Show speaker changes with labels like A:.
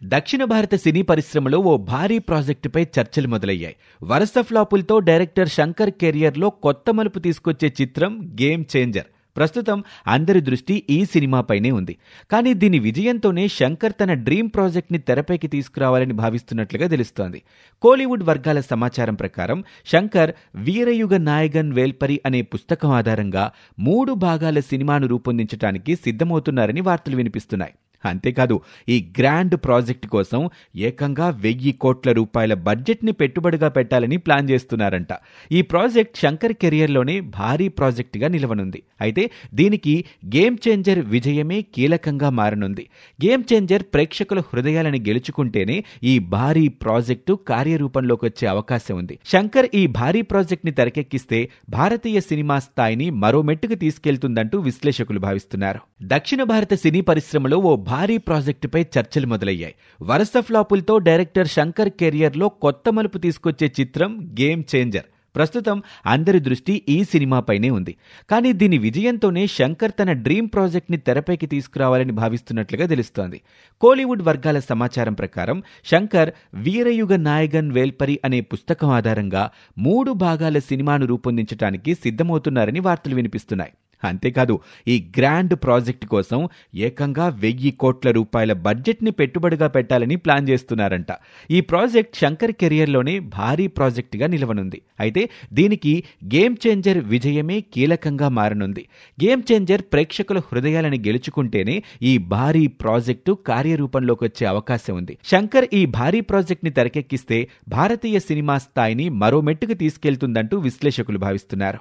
A: దక్షిణ భారత సినీ పరిశ్రమలో ఓ భారీ ప్రాజెక్టుపై చర్చలు మొదలయ్యాయి. వరుస ఫ్లాపులతో డైరెక్టర్ శంకర్ కెరియర్లో కొత్త మలుపు తీసుకొచ్చే చిత్రం గేమ్ చేంజర్. ప్రస్తుతం అందరి దృష్టి ఈ సినిమాపైనే ఉంది. కానీ దీని విజయంతోనే శంకర్ తన డ్రీమ్ ప్రాజెక్ట్ని తెరపైకి తీసుకురావాలని భావిస్తున్నట్లుగా తెలుస్తోంది. కోలీవుడ్ వర్గాల సమాచారం ప్రకారం శంకర్ వీరయుగ నాయగన్ వేల్పరి అనే పుస్తకం ఆధారంగా 3 భాగాల సినిమాను రూపొందించడానికి సిద్ధమవుతున్నారని వార్తలు వినిపిస్తున్నాయి. అంతేకాదు, ఈ గ్రాండ్ ప్రాజెక్ట్ కోసం ఏకంగా 1000 కోట్ల రూపాయల బడ్జెట్ని పెట్టుబడిగా పెట్టాలని ప్లాన్ చేస్తున్నారంట. ఈ ప్రాజెక్ట్ శంకర్ కెరియర్లోనే భారీ ప్రాజెక్టుగా నిలవనుంది. అయితే దీనికి గేమ్ చేంజర్ విజయమే కీలకంగా మారనుంది. గేమ్ చేంజర్ ప్రేక్షకుల హృదయాలను గెలుచుకుంటేనే ఈ భారీ ప్రాజెక్టు కార్యరూపంలోకి వచ్చే అవకాశం ఉంది. శంకర్ ఈ భారీ ప్రాజెక్ట్ని తెరకెక్కిస్తే భారతీయ సినిమా స్థాయిని మరో మెట్టుకు తీసుకెళ్తుందంటూ విశ్లేషకులు భావిస్తున్నారు. దక్షిణ భారత సినీ పరిశ్రమలో ఓ భారీ ప్రాజెక్టుపై చర్చలు మొదలయ్యాయి. వరుస ఫ్లాపులతో డైరెక్టర్ శంకర్ కెరియర్లో కొత్త మలుపు తీసుకొచ్చే చిత్రం గేమ్ చేంజర్. ప్రస్తుతం అందరి దృష్టి ఈ సినిమాపైనే ఉంది. కానీ దీని విజయంతోనే శంకర్ తన డ్రీమ్ ప్రాజెక్ట్ని తెరపైకి తీసుకురావాలని భావిస్తున్నట్లుగా తెలుస్తోంది. కోలీవుడ్ వర్గాల సమాచారం ప్రకారం శంకర్ వీరయుగ నాయగన్ వేల్పరి అనే పుస్తకం ఆధారంగా 3 భాగాల సినిమాను రూపొందించడానికి సిద్ధమవుతున్నారని వార్తలు వినిపిస్తున్నాయి. అంతేకాదు, ఈ గ్రాండ్ ప్రాజెక్ట్ కోసం ఏకంగా 1000 కోట్ల రూపాయల బడ్జెట్ని పెట్టుబడిగా పెట్టాలని ప్లాన్ చేస్తున్నారంట. ఈ ప్రాజెక్ట్ శంకర్ కెరియర్లోనే భారీ ప్రాజెక్టుగా నిలవనుంది. అయితే దీనికి గేమ్ చేంజర్ విజయమే కీలకంగా మారనుంది. గేమ్ చేంజర్ ప్రేక్షకుల హృదయాలను గెలుచుకుంటేనే ఈ భారీ ప్రాజెక్టు కార్యరూపంలోకి వచ్చే అవకాశం ఉంది. శంకర్ ఈ భారీ ప్రాజెక్ట్ని తెరకెక్కిస్తే భారతీయ సినిమా స్థాయిని మరో మెట్టుకు తీసుకెళ్తుందంటూ విశ్లేషకులు భావిస్తున్నారు.